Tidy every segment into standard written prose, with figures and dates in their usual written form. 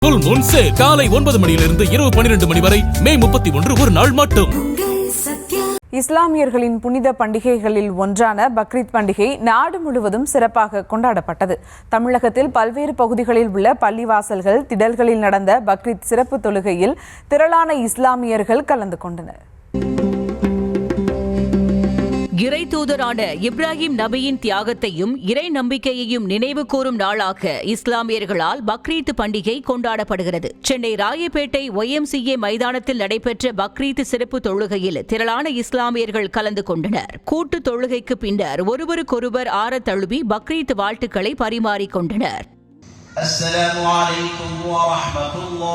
Full Moon sale காலை 9 மணியிலிருந்து இரவு 12 மணி வரை மே 31 ஒரு நாள் மட்டும். இஸ்லாமியர்களின் புனித பண்டிகைகளில் ஒன்றான பக்ரீத் பண்டிகை நாடு முழுவதும் சிறப்பாக கொண்டாடப்பட்டது. தமிழகத்தில் பல்வேறு பகுதிகளில் உள்ள பள்ளிவாசல்கள் திடல்களில் நடந்த பக்ரீத் சிறப்பு தொழுகையில் திரளான இஸ்லாமியர்கள் கலந்து கொண்டனர். இறை தூதரான இப்ராஹிம் நபியின் தியாகத்தையும் இறை நம்பிக்கையையும் நினைவு கூறும் நாளாக இஸ்லாமியர்களால் பக்ரீத் பண்டிகை கொண்டாடப்படுகிறது. சென்னை ராயப்பேட்டை YMCA மைதானத்தில் நடைபெற்ற பக்ரீத் சிறப்பு தொழுகையில் திரளான இஸ்லாமியர்கள் கலந்து கொண்டனர். கூட்டு தொழுகைக்கு பின்னர் ஒருவருக்கொருவர் ஆற தழுவி பக்ரீத் வாழ்த்துக்களை பரிமாறிக்கொண்டனர். அஸ்ஸலாமு அலைக்கும் வரஹ்மத்துல்லாஹ்.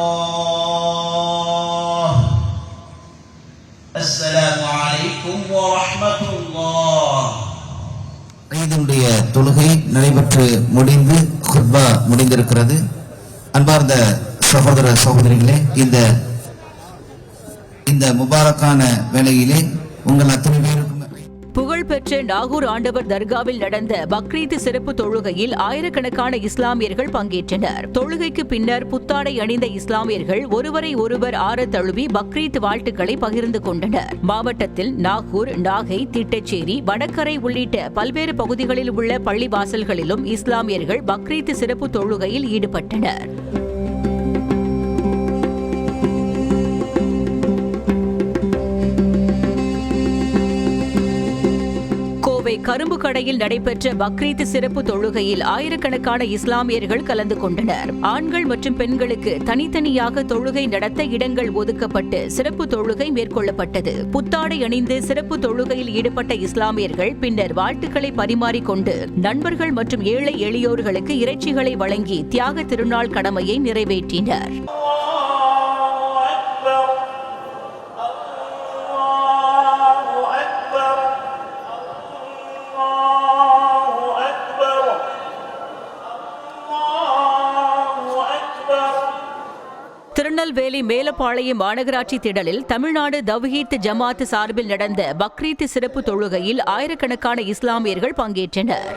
அஸ்ஸலாமு அலைக்கும் வரஹ்மத்துல்லாஹ். ஈதுடைய தொழுகை நடைபெற்று முடிந்து குர்பா முடிந்திருக்கிறது. அன்பார்ந்த சகோதர சகோதரிகளே, இந்த முபாரக்கான வேளையிலே உங்கள் அத்தனை பேருக்கும் புகழ்பெற்ற நாகூர் ஆண்டவர் தர்காவில் நடந்த பக்ரீத் சிறப்பு தொழுகையில் ஆயிரக்கணக்கான இஸ்லாமியர்கள் பங்கேற்றனர். தொழுகைக்கு பின்னர் புத்தாடை அணிந்த இஸ்லாமியர்கள் ஒருவரை ஒருவர் ஆற தழுவி பக்ரீத் வாழ்த்துக்களை பகிர்ந்து கொண்டனர். மாவட்டத்தில் நாகூர், நாகை, திட்டச்சேரி, வடகரை உள்ளிட்ட பல்வேறு பகுதிகளில் உள்ள பள்ளிவாசல்களிலும் இஸ்லாமியர்கள் பக்ரீத் சிறப்பு தொழுகையில் ஈடுபட்டனர். கரும்பு கடையில் நடைபெற்ற பக்ரீத் சிறப்பு தொழுகையில் ஆயிரக்கணக்கான இஸ்லாமியர்கள் கலந்து கொண்டனர். ஆண்கள் மற்றும் பெண்களுக்கு தனித்தனியாக தொழுகை நடத்த இடங்கள் ஒதுக்கப்பட்டு சிறப்பு தொழுகை மேற்கொள்ளப்பட்டது. புத்தாடை அணிந்து சிறப்பு தொழுகையில் ஈடுபட்ட இஸ்லாமியர்கள் பின்னர் வாழ்த்துக்களை பரிமாறிக்கொண்டு நண்பர்கள் மற்றும் ஏழை எளியோர்களுக்கு இறைச்சிகளை வழங்கி தியாக திருநாள் கடமையை நிறைவேற்றினர். திருநெல்வேலி மேலப்பாளையம் மாநகராட்சி திடலில் தமிழ்நாடு தவ்ஹீத் ஜமாத் சார்பில் நடந்த பக்ரீத் சிறப்பு தொழுகையில் ஆயிரக்கணக்கான இஸ்லாமியர்கள் பங்கேற்றனர்.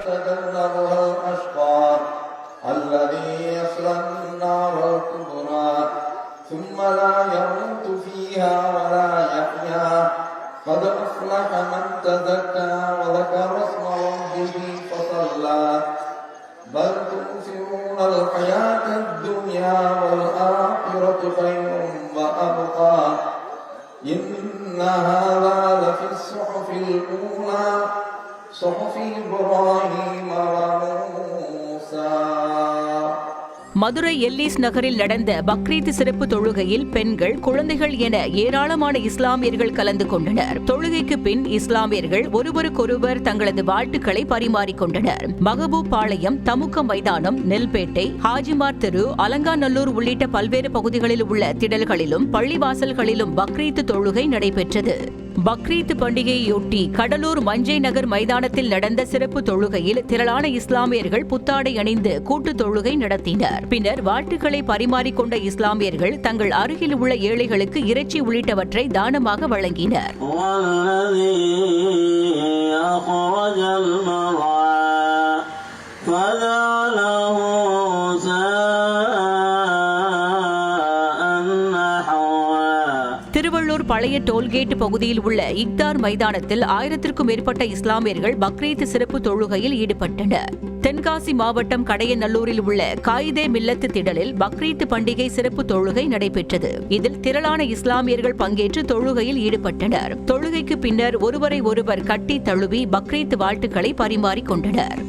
بل تؤثرون الحياة الدنيا والآخرة خير وأبقى إن هذا لفي الصحف الأولى صحف إبراهيم وموسى. மதுரை எல்லீஸ் நகரில் நடந்த பக்ரீத் சிறப்பு தொழுகையில் பெண்கள், குழந்தைகள் என ஏராளமான இஸ்லாமியர்கள் கலந்து கொண்டனர். தொழுகைக்கு பின் இஸ்லாமியர்கள் ஒருவருக்கொருவர் தங்களது வாழ்த்துக்களை பரிமாறிக்கொண்டனர். மகபூப் பாளையம், தமுக்கம் மைதானம், நெல்பேட்டை, ஹாஜிமார் தெரு, அலங்காநல்லூர் உள்ளிட்ட பல்வேறு பகுதிகளில் உள்ள திடல்களிலும் பள்ளிவாசல்களிலும் பக்ரீத் தொழுகை நடைபெற்றது. பக்ரீத் பண்டிகையொட்டி கடலூர் மஞ்சை நகர் மைதானத்தில் நடந்த சிறப்பு தொழுகையில் திரளான இஸ்லாமியர்கள் புத்தாடை அணிந்து கூட்டு தொழுகை நடத்தினர். பின்னர் வாழ்த்துக்களை பரிமாறிக்கொண்ட இஸ்லாமியர்கள் தங்கள் அருகில் உள்ள ஏழைகளுக்கு இறைச்சி உள்ளிட்டவற்றை தானமாக வழங்கினர். திருவள்ளூர் பழைய டோல்கேட் பகுதியில் உள்ள இக்தார் மைதானத்தில் 1000க்கும் மேற்பட்ட இஸ்லாமியர்கள் பக்ரீத் சிறப்பு தொழுகையில் ஈடுபட்டனர். தென்காசி மாவட்டம் கடையநல்லூரில் உள்ள காயிதே மில்லத் திடலில் பக்ரீத் பண்டிகை சிறப்பு தொழுகை நடைபெற்றது. இதில் திரளான இஸ்லாமியர்கள் பங்கேற்று தொழுகையில் ஈடுபட்டனர். தொழுகைக்கு பின்னர் ஒருவரை ஒருவர் கட்டி தழுவி பக்ரீத் வாழ்த்துக்களை பரிமாறிக்கொண்டனர்.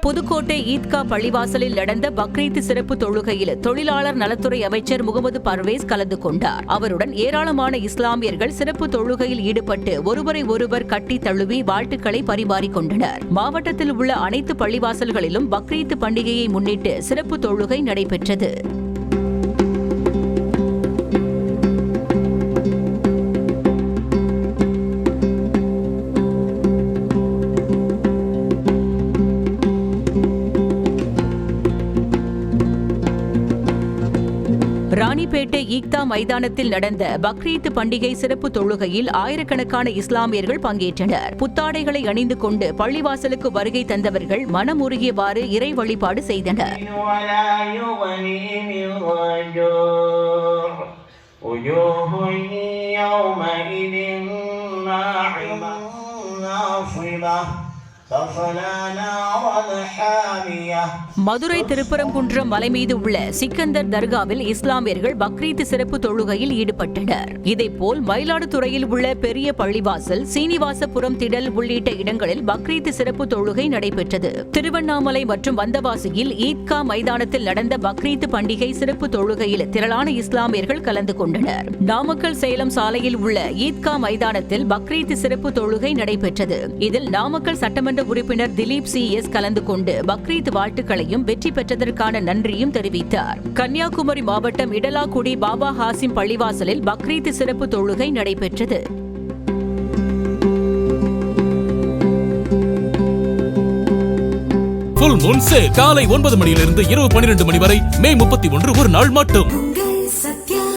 புதுக்கோட்டை ஈத்கா பள்ளிவாசலில் நடந்த பக்ரீத் சிறப்பு தொழுகையில் தொழிலாளர் நலத்துறை அமைச்சர் முகமது பர்வேஸ் கலந்து கொண்டார். அவருடன் ஏராளமான இஸ்லாமியர்கள் சிறப்பு தொழுகையில் ஈடுபட்டு ஒருவரை ஒருவர் கட்டி தழுவி வாழ்த்துக்களை பரிமாறிக்கொண்டனர். மாவட்டத்தில் உள்ள அனைத்து பள்ளிவாசல்களிலும் பக்ரீத் பண்டிகையை முன்னிட்டு சிறப்பு தொழுகை நடைபெற்றது. ராணிப்பேட்டை ஈக்தா மைதானத்தில் நடந்த பக்ரீத் பண்டிகை சிறப்பு தொழுகையில் ஆயிரக்கணக்கான இஸ்லாமியர்கள் பங்கேற்றனர். புத்தாடைகளை அணிந்து கொண்டு பள்ளிவாசலுக்கு வருகை தந்தவர்கள் மனமுருகியவாறு இறை வழிபாடு செய்தனர். மதுரை திருப்பரங்குன்றம் மலை மீது உள்ள சிக்கந்தர் தர்காவில் இஸ்லாமியர்கள் பக்ரீத் சிறப்பு தொழுகையில் ஈடுபட்டனர். இதேபோல் மயிலாடுதுறையில் உள்ள பெரிய பள்ளிவாசல், சீனிவாசபுரம் திடல் உள்ளிட்ட இடங்களில் பக்ரீத் சிறப்பு தொழுகை நடைபெற்றது. திருவண்ணாமலை மற்றும் வந்தவாசியில் ஈத்கா மைதானத்தில் நடந்த பக்ரீத் பண்டிகை சிறப்பு தொழுகையில் திரளான இஸ்லாமியர்கள் கலந்து கொண்டனர். நாமக்கல் சேலம் சாலையில் உள்ள ஈத்கா மைதானத்தில் பக்ரீத் சிறப்பு தொழுகை நடைபெற்றது. இதில் நாமக்கல் சட்டமன்ற உறுப்பினர் திலீப் CS கலந்து கொண்டு பக்ரீத் வாழ்த்துக்களையும் வெற்றி பெற்றதற்கான நன்றியும் தெரிவித்தார். கன்னியாகுமரி மாவட்டம் இடலாக்குடி பாபா ஹாசிம் பள்ளிவாசலில் பக்ரீத் சிறப்பு தொழுகை நடைபெற்றது. ஃபுல் மூன் சேல் காலை 9 மணியிலிருந்து இரவு 12 மணி வரை மே 31 ஒரு நாள் மட்டும்.